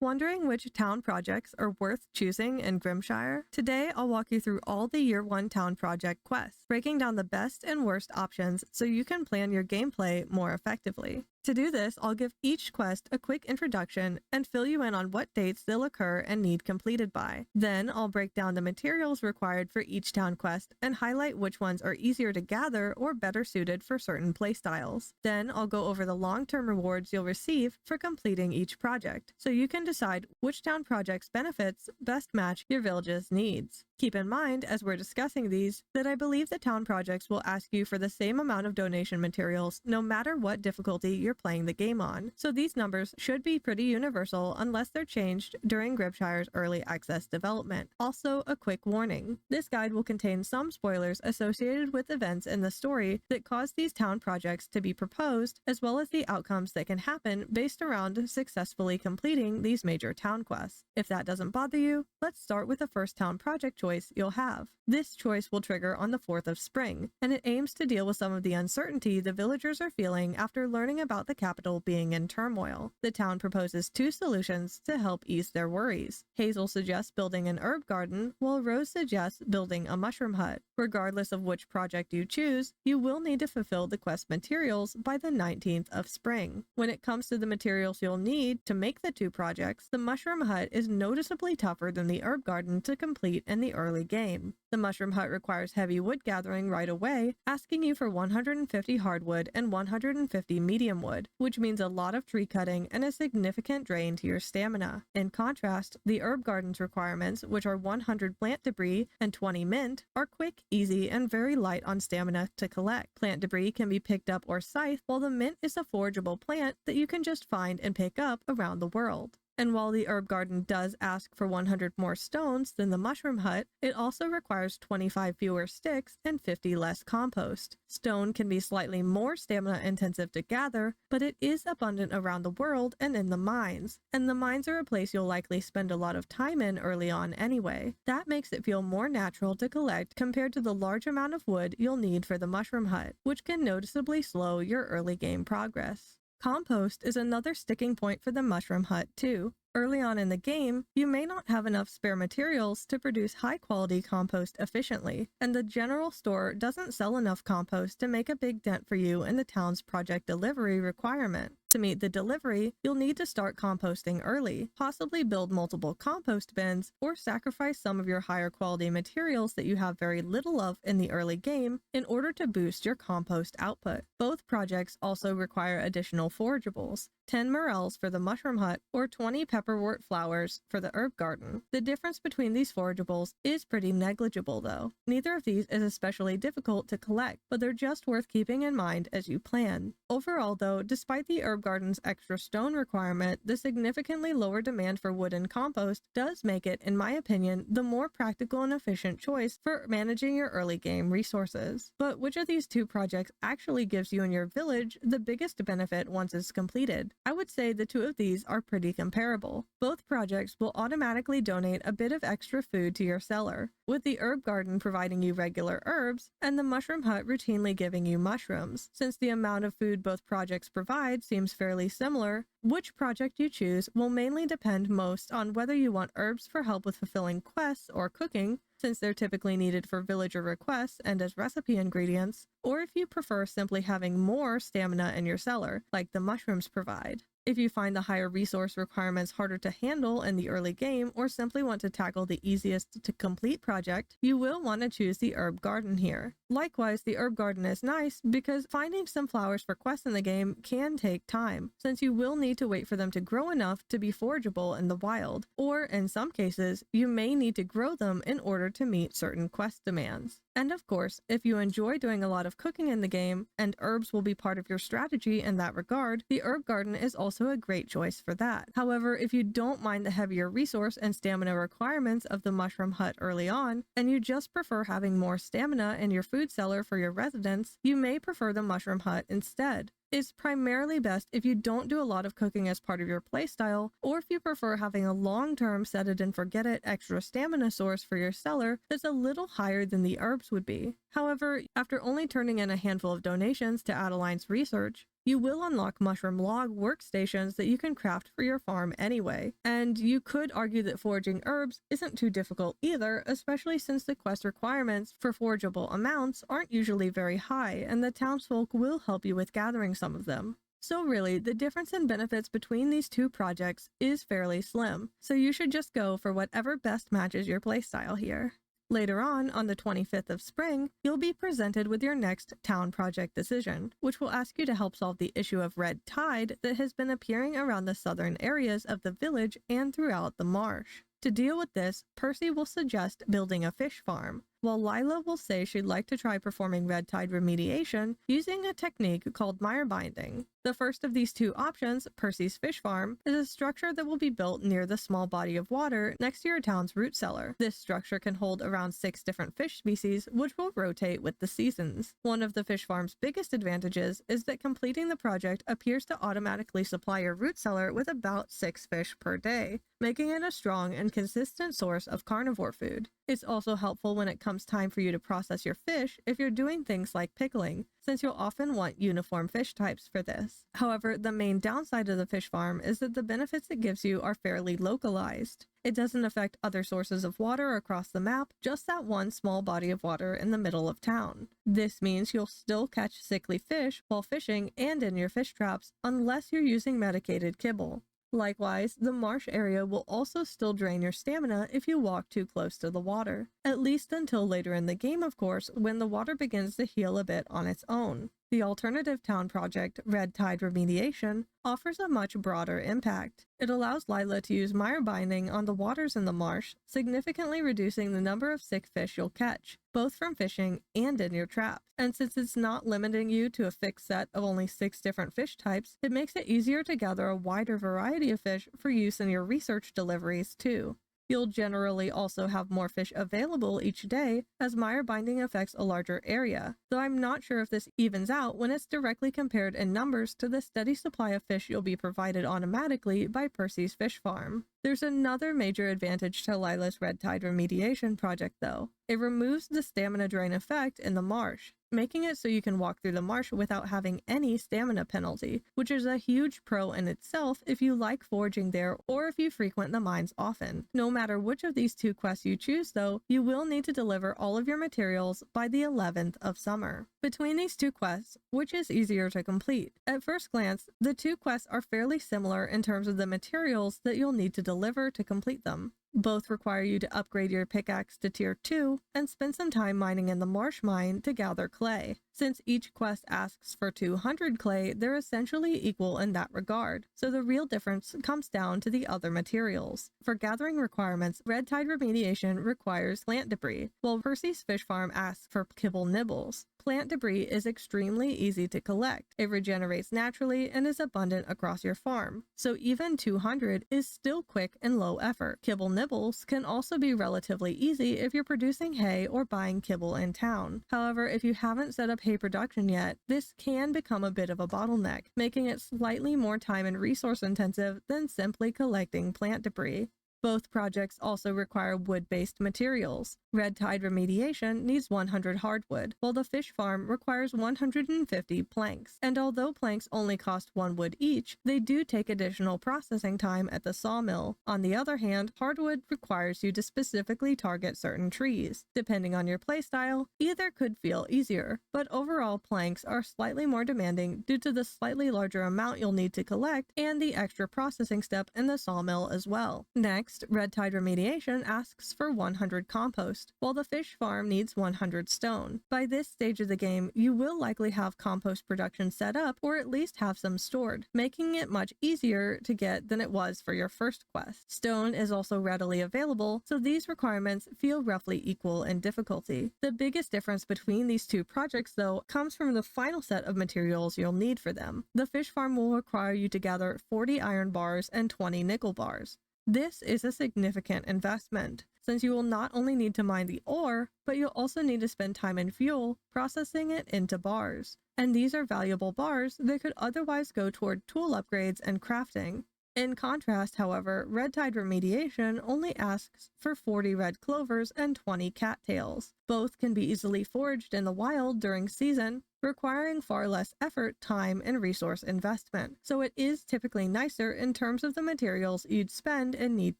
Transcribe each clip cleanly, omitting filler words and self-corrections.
Wondering which town projects are worth choosing in Grimshire? Today, I'll walk you through all the Year 1 town project quests, breaking down the best and worst options so you can plan your gameplay more effectively. To do this, I'll give each quest a quick introduction and fill you in on what dates they'll occur and need completed by. Then I'll break down the materials required for each town quest and highlight which ones are easier to gather or better suited for certain playstyles. Then I'll go over the long-term rewards you'll receive for completing each project, so you can decide which town project's benefits best match your village's needs. Keep in mind, as we're discussing these, that I believe the town projects will ask you for the same amount of donation materials no matter what difficulty you're playing the game on, so these numbers should be pretty universal unless they're changed during Grimshire's early access development. Also, a quick warning. This guide will contain some spoilers associated with events in the story that cause these town projects to be proposed, as well as the outcomes that can happen based around successfully completing these major town quests. If that doesn't bother you, let's start with the first town project choice you'll have. This choice will trigger on the 4th of spring, and it aims to deal with some of the uncertainty the villagers are feeling after learning about the capital being in turmoil. The town proposes 2 solutions to help ease their worries. Hazel suggests building an herb garden, while Rose suggests building a mushroom hut. Regardless of which project you choose, you will need to fulfill the quest materials by the 19th of spring. When it comes to the materials you'll need to make the 2 projects, the mushroom hut is noticeably tougher than the herb garden to complete in the early game. The mushroom hut requires heavy wood gathering right away, asking you for 150 hardwood and 150 medium wood, which means a lot of tree cutting and a significant drain to your stamina. In contrast, the herb garden's requirements, which are 100 plant debris and 20 mint, are quick, easy, and very light on stamina to collect. Plant debris can be picked up or scythed, while the mint is a forageable plant that you can just find and pick up around the world. And while the herb garden does ask for 100 more stones than the mushroom hut, it also requires 25 fewer sticks and 50 less compost. Stone can be slightly more stamina intensive to gather, but it is abundant around the world and in the mines. And the mines are a place you'll likely spend a lot of time in early on anyway. That makes it feel more natural to collect compared to the large amount of wood you'll need for the mushroom hut, which can noticeably slow your early game progress. Compost is another sticking point for the mushroom hut too. Early on in the game, you may not have enough spare materials to produce high-quality compost efficiently, and the general store doesn't sell enough compost to make a big dent for you in the town's project delivery requirement. To meet the delivery, you'll need to start composting early, possibly build multiple compost bins, or sacrifice some of your higher quality materials that you have very little of in the early game in order to boost your compost output. Both projects also require additional forageables, 10 morels for the mushroom hut, or 20 pepperwort flowers for the herb garden. The difference between these forageables is pretty negligible though. Neither of these is especially difficult to collect, but they're just worth keeping in mind as you plan. Overall though, despite the herb garden's extra stone requirement, the significantly lower demand for wood and compost does make it, in my opinion, the more practical and efficient choice for managing your early game resources. But which of these 2 projects actually gives you and your village the biggest benefit once it's completed? I would say the 2 of these are pretty comparable. Both projects will automatically donate a bit of extra food to your cellar, with the herb garden providing you regular herbs and the mushroom hut routinely giving you mushrooms. Since the amount of food both projects provide seems fairly similar, which project you choose will mainly depend most on whether you want herbs for help with fulfilling quests or cooking, since they're typically needed for villager requests and as recipe ingredients, or if you prefer simply having more stamina in your cellar, like the mushrooms provide. If you find the higher resource requirements harder to handle in the early game or simply want to tackle the easiest to complete project, you will want to choose the herb garden here. Likewise, the herb garden is nice because finding some flowers for quests in the game can take time, since you will need to wait for them to grow enough to be forageable in the wild, or in some cases, you may need to grow them in order to meet certain quest demands. And of course, if you enjoy doing a lot of cooking in the game, and herbs will be part of your strategy in that regard, the herb garden is also a great choice for that. However, if you don't mind the heavier resource and stamina requirements of the mushroom hut early on, and you just prefer having more stamina in your food cellar for your residents, you may prefer the mushroom hut instead. is primarily best if you don't do a lot of cooking as part of your playstyle, or if you prefer having a long-term set-it-and-forget-it extra stamina source for your cellar that's a little higher than the herbs would be. However, after only turning in a handful of donations to Adeline's research, you will unlock mushroom log workstations that you can craft for your farm anyway. And you could argue that foraging herbs isn't too difficult either, especially since the quest requirements for forageable amounts aren't usually very high, and the townsfolk will help you with gathering some of them. So really, the difference in benefits between these two projects is fairly slim, so you should just go for whatever best matches your playstyle here. Later on the 25th of spring, you'll be presented with your next town project decision, which will ask you to help solve the issue of red tide that has been appearing around the southern areas of the village and throughout the marsh. To deal with this, Percy will suggest building a fish farm, while Lila will say she'd like to try performing Redtide Remediation using a technique called Mirebinding. The first of these two options, Percy's fish farm, is a structure that will be built near the small body of water next to your town's root cellar. This structure can hold around 6 different fish species, which will rotate with the seasons. One of the fish farm's biggest advantages is that completing the project appears to automatically supply your root cellar with about 6 fish per day, making it a strong and consistent source of carnivore food. It's also helpful when it comes time for you to process your fish if you're doing things like pickling, since you'll often want uniform fish types for this. However, the main downside of the fish farm is that the benefits it gives you are fairly localized. It doesn't affect other sources of water across the map, just that one small body of water in the middle of town. This means you'll still catch sickly fish while fishing and in your fish traps, unless you're using medicated kibble. Likewise, the marsh area will also still drain your stamina if you walk too close to the water, at least until later in the game, of course, when the water begins to heal a bit on its own. The alternative town project, Redtide Remediation, offers a much broader impact. It allows Lila to use Mirebinding on the waters in the marsh, significantly reducing the number of sick fish you'll catch, both from fishing and in your traps. And since it's not limiting you to a fixed set of only 6 different fish types, it makes it easier to gather a wider variety of fish for use in your research deliveries too. You'll generally also have more fish available each day, as Mirebinding affects a larger area, though I'm not sure if this evens out when it's directly compared in numbers to the steady supply of fish you'll be provided automatically by Percy's fish farm. There's another major advantage to Lila's Redtide Remediation project though. It removes the stamina drain effect in the marsh, making it so you can walk through the marsh without having any stamina penalty, which is a huge pro in itself if you like foraging there or if you frequent the mines often. No matter which of these two quests you choose though, you will need to deliver all of your materials by the 11th of summer. Between these two quests, which is easier to complete? At first glance, the two quests are fairly similar in terms of the materials that you'll need to deliver to complete them. Both require you to upgrade your pickaxe to tier 2 and spend some time mining in the marsh mine to gather clay. Since each quest asks for 200 clay, they're essentially equal in that regard, so the real difference comes down to the other materials. For gathering requirements, Redtide Remediation requires plant debris, while Percy's fish farm asks for kibble nibbles. Plant debris is extremely easy to collect. It regenerates naturally and is abundant across your farm, so even 200 is still quick and low effort. Kibble nibbles can also be relatively easy if you're producing hay or buying kibble in town. However, if you haven't set up hay production yet, this can become a bit of a bottleneck, making it slightly more time and resource intensive than simply collecting plant debris. Both projects also require wood-based materials. Redtide Remediation needs 100 hardwood, while the fish farm requires 150 planks. And although planks only cost 1 wood each, they do take additional processing time at the sawmill. On the other hand, hardwood requires you to specifically target certain trees. Depending on your playstyle, either could feel easier, but overall planks are slightly more demanding due to the slightly larger amount you'll need to collect and the extra processing step in the sawmill as well. Next, Redtide Remediation asks for 100 compost, while the fish farm needs 100 stone. By this stage of the game, you will likely have compost production set up or at least have some stored, making it much easier to get than it was for your first quest. Stone is also readily available, so these requirements feel roughly equal in difficulty. The biggest difference between these two projects, though, comes from the final set of materials you'll need for them. The fish farm will require you to gather 40 iron bars and 20 nickel bars. This is a significant investment, since you will not only need to mine the ore, but you'll also need to spend time and fuel processing it into bars. And these are valuable bars that could otherwise go toward tool upgrades and crafting. In contrast, however, Redtide Remediation only asks for 40 red clovers and 20 cattails. Both can be easily foraged in the wild during season, requiring far less effort, time, and resource investment. So it is typically nicer in terms of the materials you'd spend and need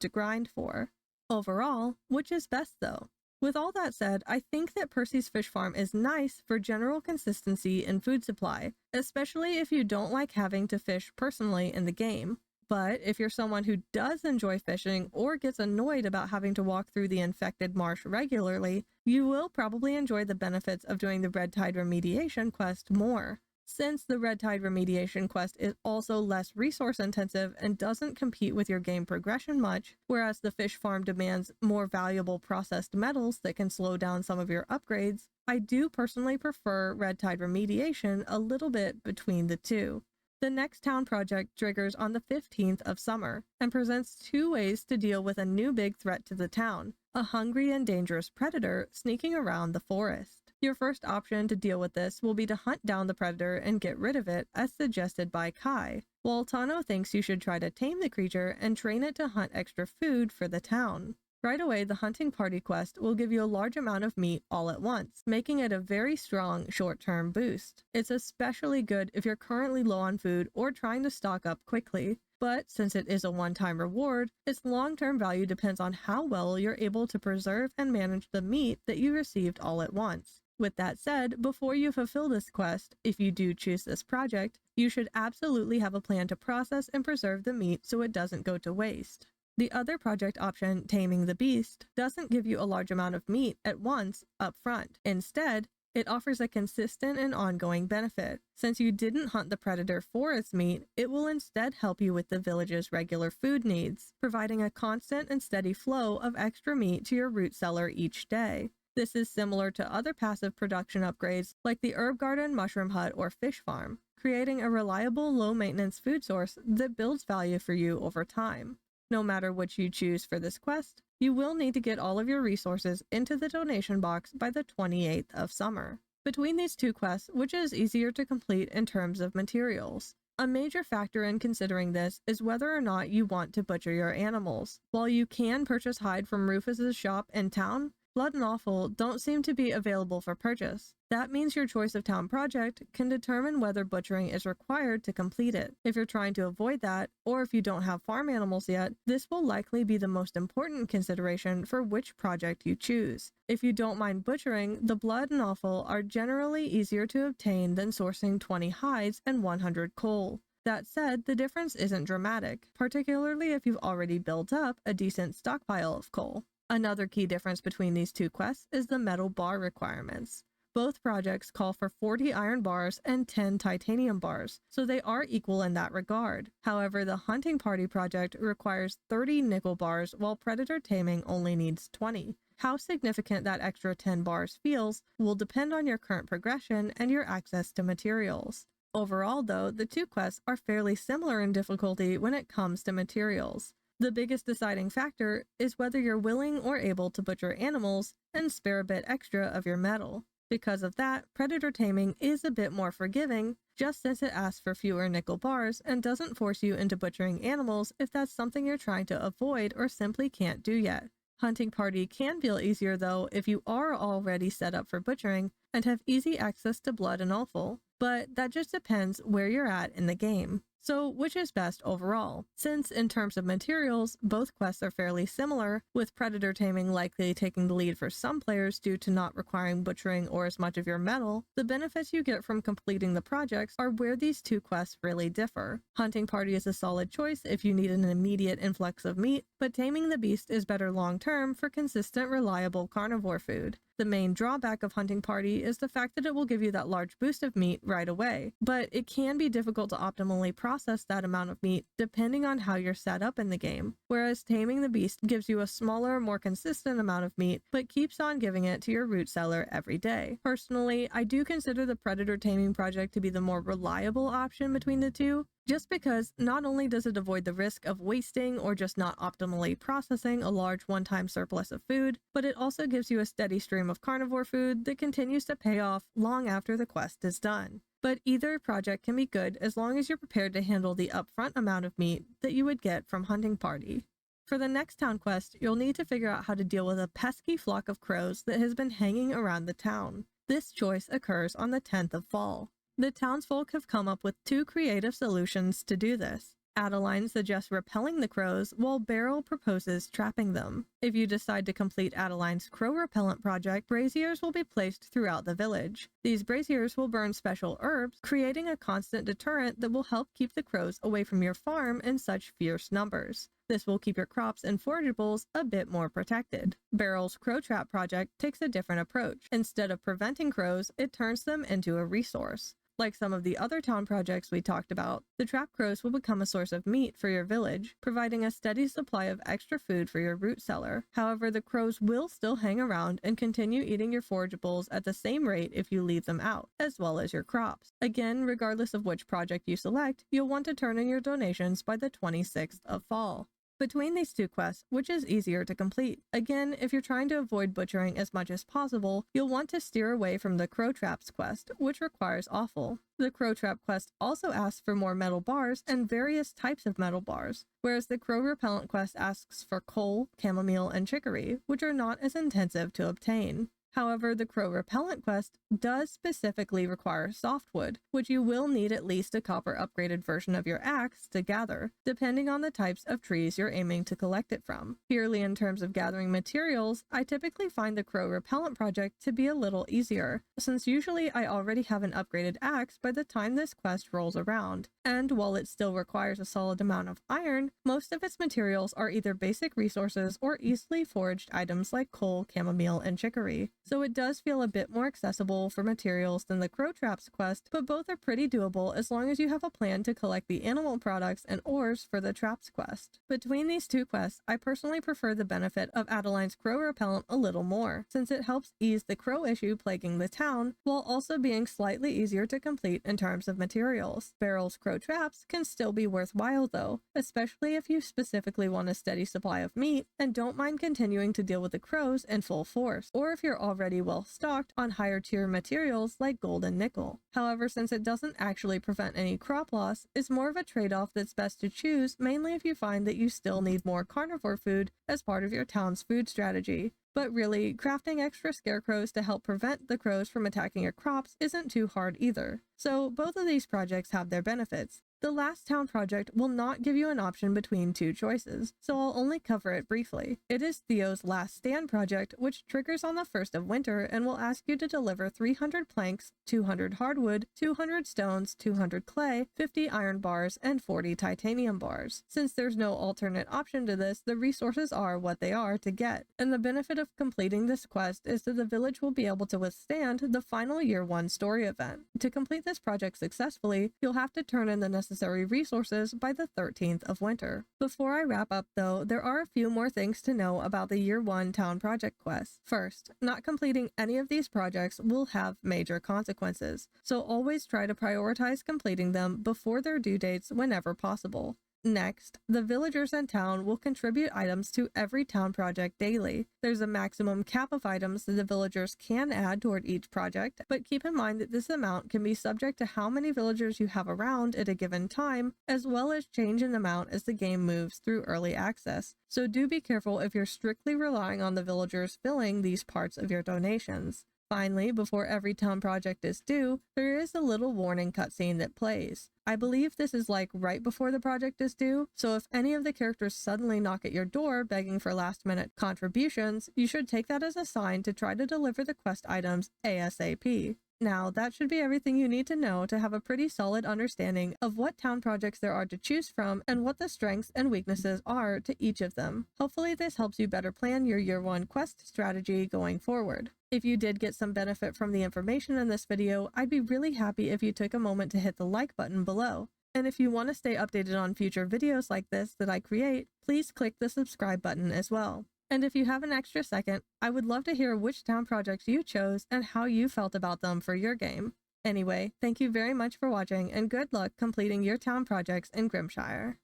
to grind for. Overall, which is best though? With all that said, I think that Percy's fish farm is nice for general consistency in food supply, especially if you don't like having to fish personally in the game. But if you're someone who does enjoy fishing or gets annoyed about having to walk through the infected marsh regularly, you will probably enjoy the benefits of doing the Redtide Remediation quest more. Since the Redtide Remediation quest is also less resource intensive and doesn't compete with your game progression much, whereas the fish farm demands more valuable processed metals that can slow down some of your upgrades, I do personally prefer Redtide Remediation a little bit between the two. The next town project triggers on the 15th of summer and presents two ways to deal with a new big threat to the town, a hungry and dangerous predator sneaking around the forest. Your first option to deal with this will be to hunt down the predator and get rid of it, as suggested by Kai, while Tano thinks you should try to tame the creature and train it to hunt extra food for the town. Right away, the hunting party quest will give you a large amount of meat all at once, making it a very strong short-term boost. It's especially good if you're currently low on food or trying to stock up quickly, but since it is a one-time reward, its long-term value depends on how well you're able to preserve and manage the meat that you received all at once. With that said, before you fulfill this quest, if you do choose this project, you should absolutely have a plan to process and preserve the meat so it doesn't go to waste. The other project option, Taming the Beast, doesn't give you a large amount of meat at once up front. Instead, it offers a consistent and ongoing benefit. Since you didn't hunt the predator for its meat, it will instead help you with the village's regular food needs, providing a constant and steady flow of extra meat to your root cellar each day. This is similar to other passive production upgrades like the herb garden, mushroom hut, or fish farm, creating a reliable, low-maintenance food source that builds value for you over time. No matter which you choose for this quest, you will need to get all of your resources into the donation box by the 28th of summer. Between these two quests, which is easier to complete in terms of materials? A major factor in considering this is whether or not you want to butcher your animals. While you can purchase hide from Rufus's shop in town, blood and offal don't seem to be available for purchase. That means your choice of town project can determine whether butchering is required to complete it. If you're trying to avoid that, or if you don't have farm animals yet, this will likely be the most important consideration for which project you choose. If you don't mind butchering, the blood and offal are generally easier to obtain than sourcing 20 hides and 100 coal. That said, the difference isn't dramatic, particularly if you've already built up a decent stockpile of coal. Another key difference between these two quests is the metal bar requirements. Both projects call for 40 iron bars and 10 titanium bars, so they are equal in that regard. However, the hunting party project requires 30 nickel bars, while predator taming only needs 20. How significant that extra 10 bars feels will depend on your current progression and your access to materials. Overall, though, the two quests are fairly similar in difficulty when it comes to materials. The biggest deciding factor is whether you're willing or able to butcher animals and spare a bit extra of your metal. Because of that, predator taming is a bit more forgiving, just since it asks for fewer nickel bars and doesn't force you into butchering animals if that's something you're trying to avoid or simply can't do yet. Hunting party can feel easier though if you are already set up for butchering and have easy access to blood and offal, but that just depends where you're at in the game. So which is best overall? Since in terms of materials, both quests are fairly similar, with predator taming likely taking the lead for some players due to not requiring butchering or as much of your metal, the benefits you get from completing the projects are where these two quests really differ. Hunting party is a solid choice if you need an immediate influx of meat, but taming the beast is better long-term for consistent, reliable carnivore food. The main drawback of hunting party is the fact that it will give you that large boost of meat right away, but it can be difficult to optimally process process that amount of meat depending on how you're set up in the game, whereas Taming the Beast gives you a smaller, more consistent amount of meat, but keeps on giving it to your root cellar every day. Personally, I do consider the Predator Taming project to be the more reliable option between the two, just because not only does it avoid the risk of wasting or just not optimally processing a large one-time surplus of food, but it also gives you a steady stream of carnivore food that continues to pay off long after the quest is done. But either project can be good as long as you're prepared to handle the upfront amount of meat that you would get from hunting party. For the next town quest, you'll need to figure out how to deal with a pesky flock of crows that has been hanging around the town. This choice occurs on the 10th of fall. The townsfolk have come up with two creative solutions to do this. Adeline suggests repelling the crows, while Beryl proposes trapping them. If you decide to complete Adeline's crow repellent project, braziers will be placed throughout the village. These braziers will burn special herbs, creating a constant deterrent that will help keep the crows away from your farm in such fierce numbers. This will keep your crops and forageables a bit more protected. Beryl's crow trap project takes a different approach. Instead of preventing crows, it turns them into a resource. Like some of the other town projects we talked about, the trap crows will become a source of meat for your village, providing a steady supply of extra food for your root cellar. However, the crows will still hang around and continue eating your forageables at the same rate if you leave them out, as well as your crops. Again, regardless of which project you select, you'll want to turn in your donations by the 26th of fall. Between these two quests, which is easier to complete? Again, if you're trying to avoid butchering as much as possible, you'll want to steer away from the Crow Traps quest, which requires offal. The Crow Trap quest also asks for more metal bars and various types of metal bars, whereas the Crow Repellent quest asks for coal, chamomile, and chicory, which are not as intensive to obtain. However, the Crow Repellent quest does specifically require softwood, which you will need at least a copper upgraded version of your axe to gather, depending on the types of trees you're aiming to collect it from. Purely in terms of gathering materials, I typically find the Crow Repellent project to be a little easier, since usually I already have an upgraded axe by the time this quest rolls around, and while it still requires a solid amount of iron, most of its materials are either basic resources or easily foraged items like coal, chamomile, and chicory. So it does feel a bit more accessible for materials than the Crow Traps quest, but both are pretty doable as long as you have a plan to collect the animal products and ores for the Traps quest. Between these two quests, I personally prefer the benefit of Adeline's Crow Repellent a little more, since it helps ease the crow issue plaguing the town, while also being slightly easier to complete in terms of materials. Beryl's Crow Traps can still be worthwhile though, especially if you specifically want a steady supply of meat and don't mind continuing to deal with the crows in full force, or if you're already well stocked on higher tier materials like gold and nickel. However, since it doesn't actually prevent any crop loss, it's more of a trade-off that's best to choose, mainly if you find that you still need more carnivore food as part of your town's food strategy. But really, crafting extra scarecrows to help prevent the crows from attacking your crops isn't too hard either. So both of these projects have their benefits. The last town project will not give you an option between two choices, so I'll only cover it briefly. It is Theo's Last Stand project, which triggers on the 1st of winter and will ask you to deliver 300 planks, 200 hardwood, 200 stones, 200 clay, 50 iron bars, and 40 titanium bars. Since there's no alternate option to this, the resources are what they are to get, and the benefit of completing this quest is that the village will be able to withstand the final Year 1 story event. To complete this project successfully, you'll have to turn in the necessary resources by the 13th of winter. Before I wrap up though, there are a few more things to know about the Year 1 town project quests. First, not completing any of these projects will have major consequences, so always try to prioritize completing them before their due dates whenever possible. Next, the villagers in town will contribute items to every town project daily. There's a maximum cap of items that the villagers can add toward each project, but keep in mind that this amount can be subject to how many villagers you have around at a given time, as well as change in amount as the game moves through early access. So do be careful if you're strictly relying on the villagers filling these parts of your donations. Finally, before every town project is due, there is a little warning cutscene that plays. I believe this is like right before the project is due, so if any of the characters suddenly knock at your door begging for last-minute contributions, you should take that as a sign to try to deliver the quest items ASAP. Now, that should be everything you need to know to have a pretty solid understanding of what town projects there are to choose from and what the strengths and weaknesses are to each of them. Hopefully this helps you better plan your Year 1 quest strategy going forward. If you did get some benefit from the information in this video, I'd be really happy if you took a moment to hit the like button below. And if you want to stay updated on future videos like this that I create, please click the subscribe button as well. And if you have an extra second, I would love to hear which town projects you chose and how you felt about them for your game. Anyway, thank you very much for watching and good luck completing your town projects in Grimshire.